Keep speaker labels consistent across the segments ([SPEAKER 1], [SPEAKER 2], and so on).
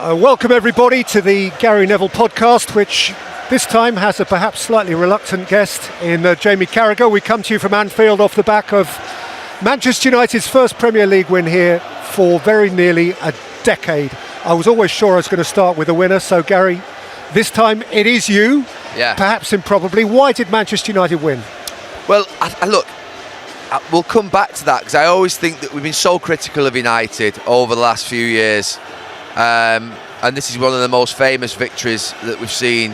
[SPEAKER 1] Welcome everybody to the Gary Neville podcast, which this time has a perhaps slightly reluctant guest in Jamie Carragher. We come to you from Anfield off the back of Manchester United's first Premier League win here for very nearly a decade. I was always sure I was going to start with a winner, so Gary, this time it is you, perhaps improbably. Why did Manchester United win?
[SPEAKER 2] Well, we'll come back to that, because I always think that we've been so critical of United over the last few years. And this is one of the most famous victories that we've seen,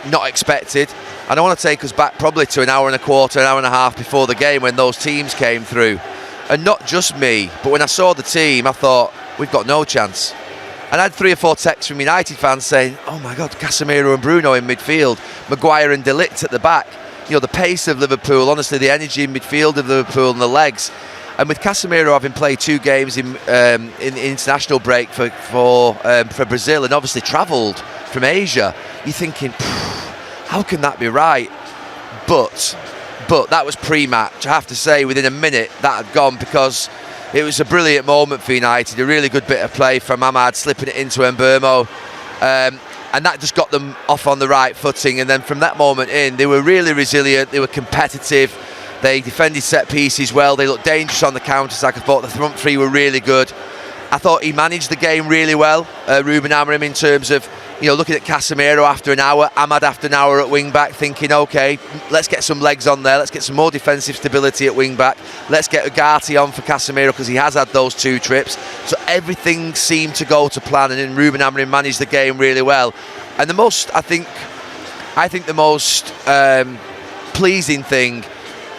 [SPEAKER 2] not expected. And I want to take us back probably to an hour and a quarter, an hour and a half before the game when those teams came through. And not just me, but when I saw the team, I thought, we've got no chance. And I had 3 or 4 texts from United fans saying, oh my God, Casemiro and Bruno in midfield, Maguire and De Ligt at the back. You know, the pace of Liverpool, honestly, the energy in midfield of Liverpool and the legs. And with Casemiro having played 2 games in international break for Brazil and obviously travelled from Asia, you're thinking, how can that be right? But that was pre-match. I have to say, within a minute, that had gone, because it was a brilliant moment for United. A really good bit of play from Ahmad, slipping it into Mbeumo. And that just got them off on the right footing. And then from that moment in, they were really resilient. They were competitive. They defended set pieces well. They looked dangerous on the counter-attack. I thought the front three were really good. I thought he managed the game really well, Ruben Amorim, in terms of, looking at Casemiro after an hour, Ahmad after an hour at wing-back, thinking, OK, let's get some legs on there. Let's get some more defensive stability at wing-back. Let's get Ugarte on for Casemiro, because he has had those 2 trips. So everything seemed to go to plan, and then Ruben Amorim managed the game really well. And I think the most pleasing thing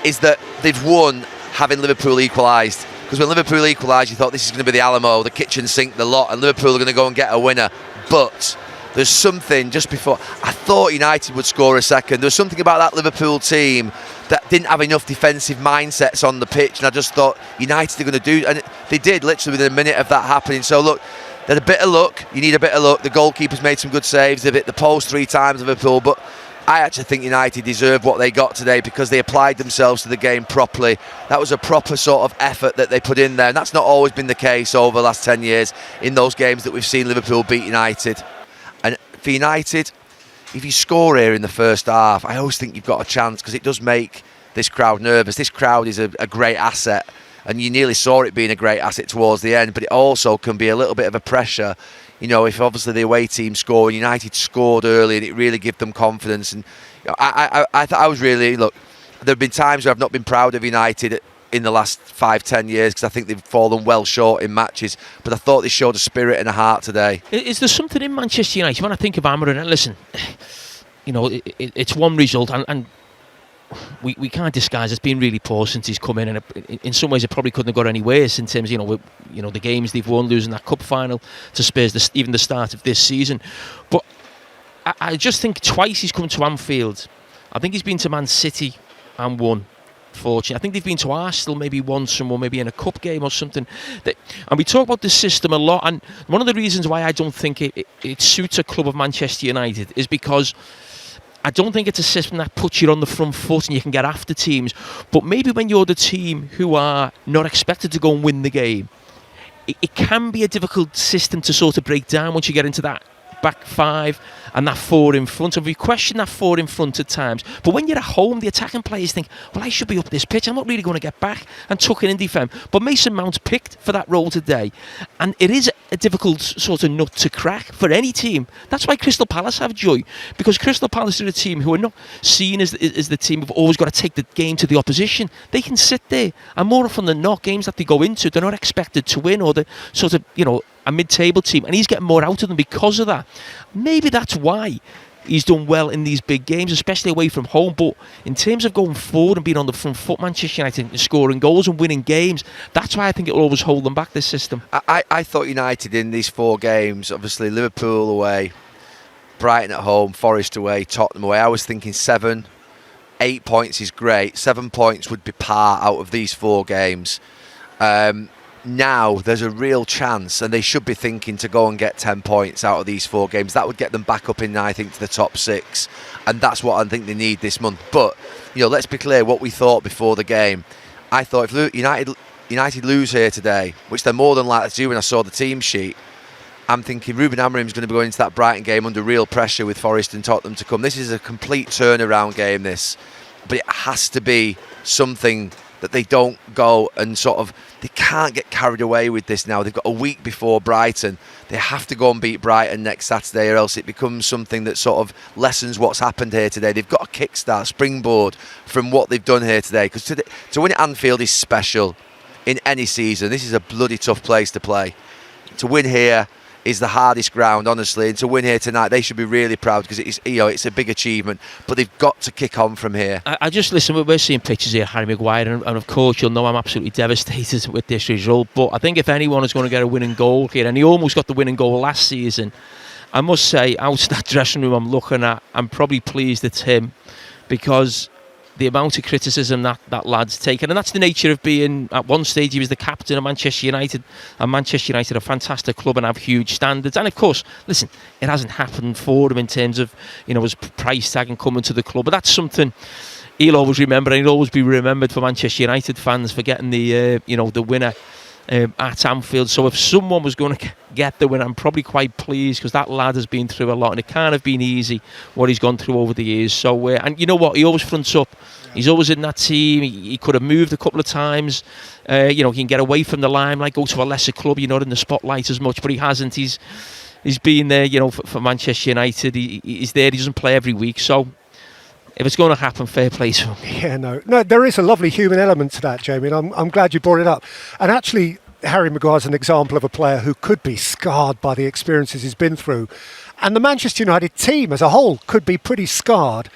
[SPEAKER 2] is that they've won having Liverpool equalised. Because when Liverpool equalised, you thought this is going to be the Alamo, the kitchen sink, the lot, and Liverpool are going to go and get a winner. But there's something just before, I thought United would score a second. There's something about that Liverpool team that didn't have enough defensive mindsets on the pitch, and I just thought United are going to do, and they did literally within a minute of that happening. So look, they had a bit of luck. You need a bit of luck. The goalkeeper's made some good saves. They've hit the post 3 times, Liverpool, but I actually think United deserved what they got today, because they applied themselves to the game properly. That was a proper sort of effort that they put in there, and that's not always been the case over the last 10 years in those games that we've seen Liverpool beat United. And for United, if you score here in the first half, I always think you've got a chance, because it does make this crowd nervous. This crowd is a great asset, and you nearly saw it being a great asset towards the end, but it also can be a little bit of a pressure. If obviously the away team score and United scored early, and it really gave them confidence. And I was really, look, there have been times where I've not been proud of United in the last 5-10 years, because I think they've fallen well short in matches, but I thought they showed a spirit and a heart today.
[SPEAKER 3] Is there something in Manchester United, when I think of Amorim, and listen, it's one result, and we can't disguise it's been really poor since he's come in, and in some ways it probably couldn't have got any worse in terms of the games they've won, losing that cup final to Spurs, even the start of this season. But I just think twice he's come to Anfield. I think he's been to Man City and won. Fortunately, I think they've been to Arsenal maybe once, somewhere maybe in a cup game or something. And we talk about the system a lot, and one of the reasons why I don't think it suits a club of Manchester United is because I don't think it's a system that puts you on the front foot and you can get after teams. But maybe when you're the team who are not expected to go and win the game, it can be a difficult system to sort of break down once you get into that back 5 and that 4 in front. And we question that 4 in front at times. But when you're at home, the attacking players think, well, I should be up this pitch. I'm not really going to get back and tuck in and defend. But Mason Mount's picked for that role today. And it is a difficult sort of nut to crack for any team. That's why Crystal Palace have joy. Because Crystal Palace are a team who are not seen as the team who've always got to take the game to the opposition. They can sit there. And more often than not, games that they go into, they're not expected to win, or they're sort of, a mid-table team, and he's getting more out of them because of that. Maybe that's why he's done well in these big games, especially away from home. But in terms of going forward and being on the front foot, Manchester United scoring goals and winning games, that's why I think it will always hold them back, this system.
[SPEAKER 2] I thought United in these 4 games, obviously Liverpool away, Brighton at home, Forest away, Tottenham away, I was thinking 7, 8 points is great. 7 points would be par out of these 4 games. Now there's a real chance, and they should be thinking to go and get 10 points out of these 4 games. That would get them back up in, I think, to the top 6, and that's what I think they need this month. But let's be clear what we thought before the game. I thought if United lose here today, which they're more than likely to do when I saw the team sheet, I'm thinking Ruben Amorim's going to be going into that Brighton game under real pressure with Forest and Tottenham to come. This is a complete turnaround game, this. But it has to be something that they don't go and they can't get carried away with this now. They've got a week before Brighton. They have to go and beat Brighton next Saturday, or else it becomes something that sort of lessens what's happened here today. They've got a kickstart, springboard from what they've done here today. Because to win at Anfield is special in any season. This is a bloody tough place to play. To win here is the hardest ground, honestly, and to win here tonight, they should be really proud because it's a big achievement. But they've got to kick on from here.
[SPEAKER 3] I just listen. We're seeing pictures here, Harry Maguire, and of course you'll know I'm absolutely devastated with this result. But I think if anyone is going to get a winning goal here, and he almost got the winning goal last season, I must say, out of that dressing room I'm looking at, I'm probably pleased it's him, because the amount of criticism that lad's taken, and that's the nature of being, at one stage he was the captain of Manchester United, and Manchester United are a fantastic club and have huge standards, and of course, listen, it hasn't happened for him in terms of, his price tag and coming to the club, but that's something he'll always remember, and he'll always be remembered for Manchester United fans for getting the winner at Anfield. So if someone was going to get the win, I'm probably quite pleased, because that lad has been through a lot, and it can't have been easy what he's gone through over the years. So and you know what, he always fronts up. He's always in that team. He could have moved a couple of times. He can get away from the limelight, go to a lesser club. You're not in the spotlight as much, but he hasn't. He's been there, for Manchester United. He's there. He doesn't play every week, so if it's going to happen, fair play to him.
[SPEAKER 1] Yeah, no, there is a lovely human element to that, Jamie, and I'm glad you brought it up. And actually, Harry Maguire's an example of a player who could be scarred by the experiences he's been through. And the Manchester United team as a whole could be pretty scarred.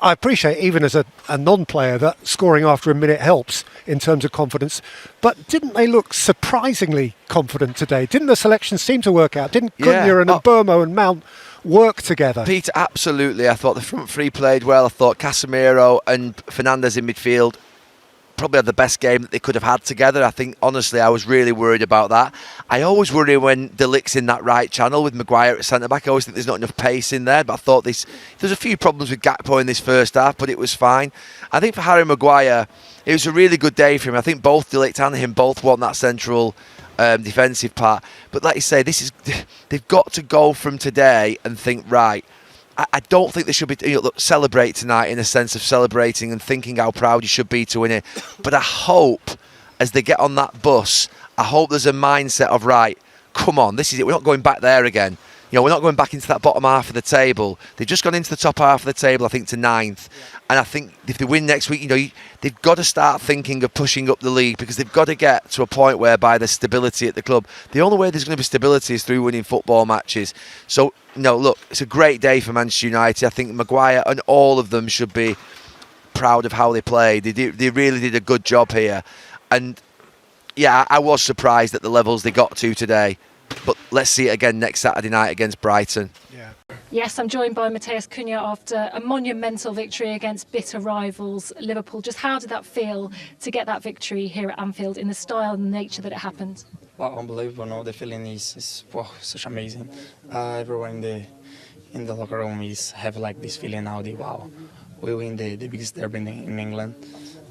[SPEAKER 1] I appreciate, even as a non-player, that scoring after a minute helps in terms of confidence. But didn't they look surprisingly confident today? Didn't the selection seem to work out? Didn't Cunha and Burmo and Mount work together?
[SPEAKER 2] Peter, absolutely. I thought the front three played well. I thought Casemiro and Fernandes in midfield probably had the best game that they could have had together. I think, honestly, I was really worried about that. I always worry when De Ligt's in that right channel with Maguire at centre-back. I always think there's not enough pace in there, but I thought there's a few problems with Gakpo in this first half, but it was fine. I think for Harry Maguire, it was a really good day for him. I think both De Ligt and him both want that central defensive part. But like you say, they've got to go from today and think, right, I don't think they should be celebrate tonight in a sense of celebrating and thinking how proud you should be to win it. But I hope, as they get on that bus, I hope there's a mindset of, right, come on, this is it. We're not going back there again. We're not going back into that bottom half of the table. They've just gone into the top half of the table, I think, to 9th. And I think if they win next week, they've got to start thinking of pushing up the league, because they've got to get to a point whereby there's stability at the club. The only way there's going to be stability is through winning football matches. So, look, it's a great day for Manchester United. I think Maguire and all of them should be proud of how they played. They really did a good job here. And, yeah, I was surprised at the levels they got to today. But let's see it again next Saturday night against Brighton.
[SPEAKER 1] Yeah.
[SPEAKER 4] Yes, I'm joined by Matheus Cunha after a monumental victory against bitter rivals Liverpool. Just how did that feel to get that victory here at Anfield in the style and nature that it happened?
[SPEAKER 5] Wow, unbelievable! No, the feeling is such amazing. Everyone in the locker room have like this feeling now. Wow, we win the biggest derby in England.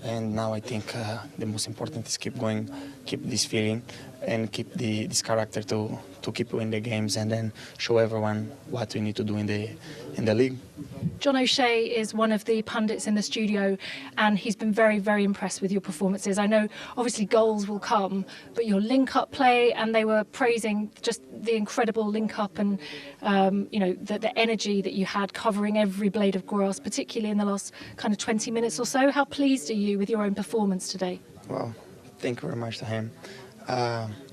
[SPEAKER 5] And now I think the most important is keep going, keep this feeling, and keep this character to keep winning the games, and then show everyone what we need to do in the league.
[SPEAKER 4] John O'Shea is one of the pundits in the studio, and he's been very, very impressed with your performances. I know obviously goals will come, but your link-up play, and they were praising just the incredible link-up and the energy that you had covering every blade of grass, particularly in the last kind of 20 minutes or so. How pleased are you with your own performance today?
[SPEAKER 5] Well, thank you very much to him.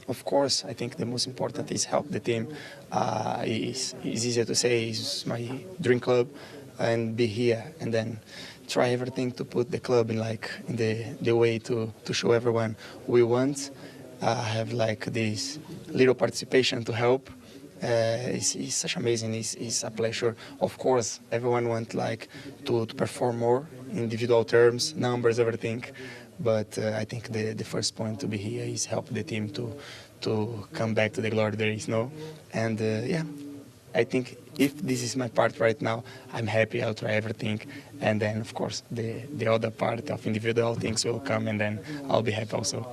[SPEAKER 5] Of course, I think the most important is help the team. It's easier to say it's my dream club and be here, and then try everything to put the club in the way to show everyone we want. Have like this little participation to help. It's such amazing. It's a pleasure. Of course, everyone wants to perform more, individual terms, numbers, everything. But I think the first point to be here is help the team to come back to the glory there is. And I think if this is my part right now, I'm happy. I'll try everything, and then of course the other part of individual things will come, and then I'll be happy also.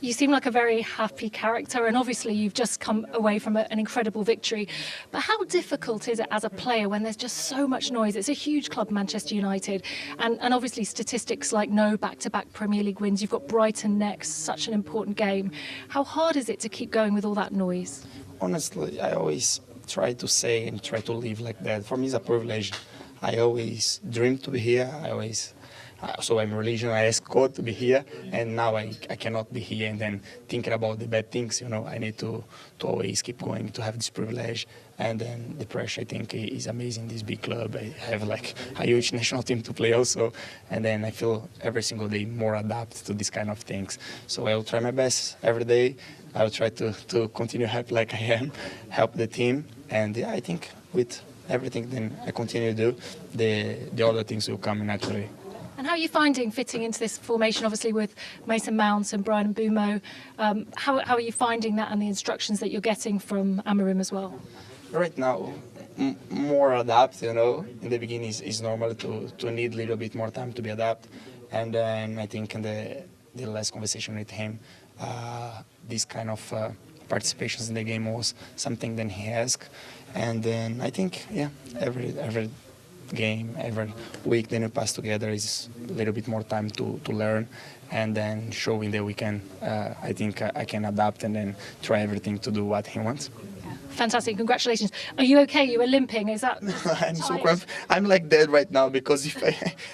[SPEAKER 4] You seem like a very happy character, and obviously you've just come away from an incredible victory. But how difficult is it as a player when there's just so much noise? It's a huge club, Manchester United, and obviously statistics like no back-to-back Premier League wins. You've got Brighton next, such an important game. How hard is it to keep going with all that noise?
[SPEAKER 5] Honestly, I always try to say and try to live like that. For me, it's a privilege. I always dream to be here. So I'm religion. I ask God to be here, and now I cannot be here. And then thinking about the bad things, I need to always keep going to have this privilege. And then the pressure, I think, is amazing. This big club, I have like a huge national team to play also, and then I feel every single day more adapt to these kind of things. So I will try my best every day. I will try to continue help like I am, help the team, and I think with everything then I continue to do, the other things will come naturally.
[SPEAKER 4] And how are you finding fitting into this formation, obviously with Mason Mount and Brian Mbeumo? How are you finding that and the instructions that you're getting from Amorim as well?
[SPEAKER 5] Right now, more adapt, In the beginning is normal to need a little bit more time to be adapt. And then I think in the last conversation with him, this kind of participations in the game was something that he asked. And then I think, every game, every week then we pass together is a little bit more time to learn, and then showing that we can, I think I can adapt and then try everything to do what he wants.
[SPEAKER 4] Fantastic, congratulations. Are you okay? You were limping, is that?
[SPEAKER 5] I'm so cramped. I'm like dead right now because if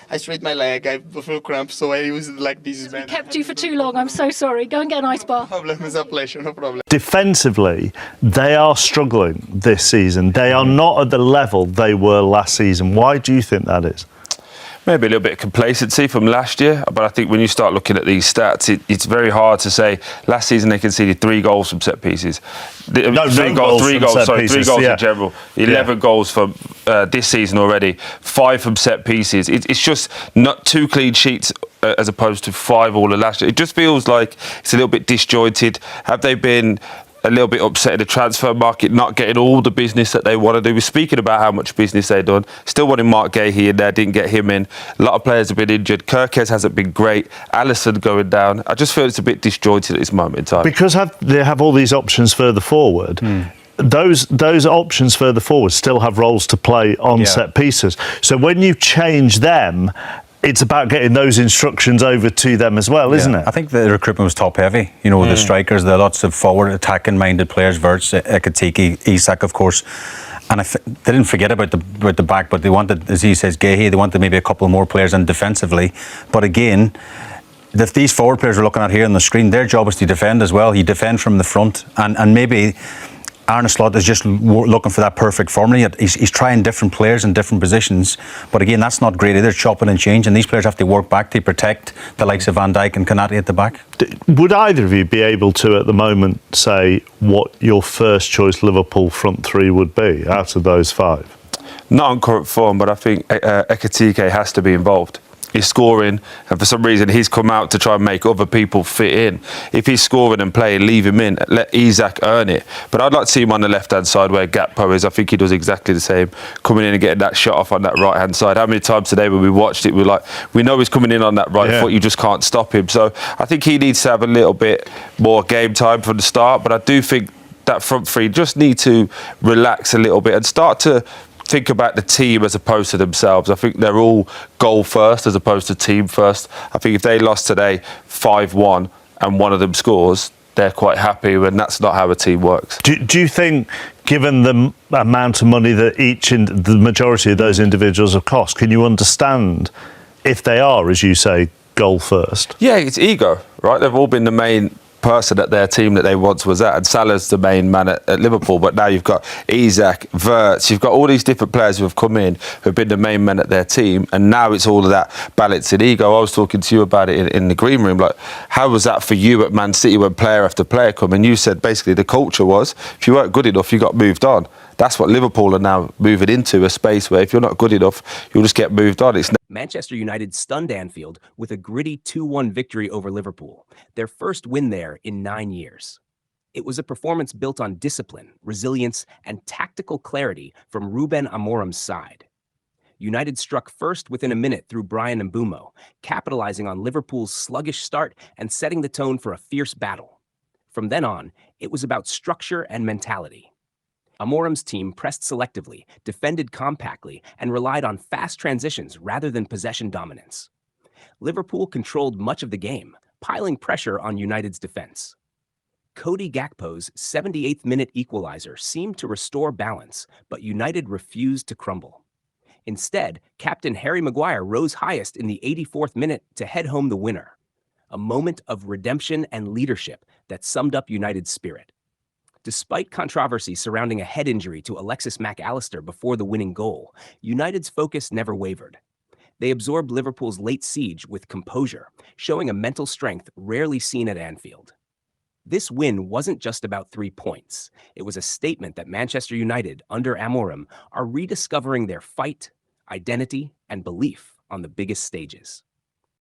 [SPEAKER 5] I straight my leg, I feel cramped, so I use it like this.
[SPEAKER 4] We kept you for too long, I'm so sorry. Go and get an ice bar.
[SPEAKER 5] No problem, it's a pleasure, no problem.
[SPEAKER 6] Defensively, they are struggling this season. They are not at the level they were last season. Why do you think that is?
[SPEAKER 7] Maybe a little bit of complacency from last year, but I think when you start looking at these stats, it's very hard to say. Last season they conceded 3 goals from set pieces. Three goals in general. 11 goals from this season already. 5 from set pieces. It's just not 2 clean sheets as opposed to 5 all of last year. It just feels like it's a little bit disjointed. Have they been a little bit upset in the transfer market, not getting all the business that they want to do? We're speaking about how much business they've done. Still wanting Mark Gahey in there, didn't get him in. A lot of players have been injured. Kirkes hasn't been great. Alisson going down. I just feel it's a bit disjointed at this moment in time.
[SPEAKER 6] Because they have all these options further forward. Those options further forward still have roles to play on set pieces. So when you change them, it's about getting those instructions over to them as well, isn't it?
[SPEAKER 8] I think the recruitment was top heavy. The strikers, there are lots of forward attacking minded players, Wirtz, Ekitike, Isak, of course. And they didn't forget about the back, but they wanted, as he says, Gahey, they wanted maybe a couple more players in defensively. But again, if these forward players we're looking at here on the screen, their job is to defend as well. You defend from the front, and maybe Arne Slot is just looking for that perfect formula. He's trying different players in different positions, but again, that's not great either, chopping and changing. These players have to work back to protect the likes of Van Dijk and Konate at the back.
[SPEAKER 6] Would either of you be able to, at the moment, say what your first choice Liverpool front 3 would be out of those 5?
[SPEAKER 7] Not on current form, but I think Ekitike has to be involved. He's scoring, and for some reason he's come out to try and make other people fit in. If he's scoring and playing, leave him in, let Isak earn it. But I'd like to see him on the left-hand side where Gakpo is. I think he does exactly the same, coming in and getting that shot off on that right-hand side. How many times today when we watched it, we know he's coming in on that right foot, you just can't stop him. So I think he needs to have a little bit more game time from the start, but I do think that front 3 just need to relax a little bit and start to think about the team as opposed to themselves. I think they're all goal first as opposed to team first. I think if they lost today 5-1 and one of them scores, they're quite happy, and that's not how a team works.
[SPEAKER 6] Do you think, given the amount of money that the majority of those individuals have cost, can you understand if they are, as you say, goal first? Yeah,
[SPEAKER 7] it's ego, right? They've all been the main person at their team that they once was at, and Salah's the main man at Liverpool, but now you've got Isak, Wirtz, you've got all these different players who have come in who have been the main men at their team, and now it's all of that balancing ego. I was talking to you about it in the green room, like, how was that for you at Man City when player after player come, and you said basically the culture was if you weren't good enough you got moved on. That's what Liverpool are now moving into, a space where if you're not good enough you'll just get moved on.
[SPEAKER 9] Manchester United stunned Anfield with a gritty 2-1 victory over Liverpool, their first win there in 9 years. It was a performance built on discipline, resilience, and tactical clarity from Ruben Amorim's side. United struck first within a minute through Brian Mbeumo, capitalizing on Liverpool's sluggish start and setting the tone for a fierce battle. From then on, it was about structure and mentality. Amorim's team pressed selectively, defended compactly, and relied on fast transitions rather than possession dominance. Liverpool controlled much of the game, piling pressure on United's defense. Cody Gakpo's 78th minute equalizer seemed to restore balance, but United refused to crumble. Instead, captain Harry Maguire rose highest in the 84th minute to head home the winner, a moment of redemption and leadership that summed up United's spirit. Despite controversy surrounding a head injury to Alexis Mac Allister before the winning goal, United's focus never wavered. They absorbed Liverpool's late siege with composure, showing a mental strength rarely seen at Anfield. This win wasn't just about 3 points. It was a statement that Manchester United, under Amorim, are rediscovering their fight, identity, and belief on the biggest stages.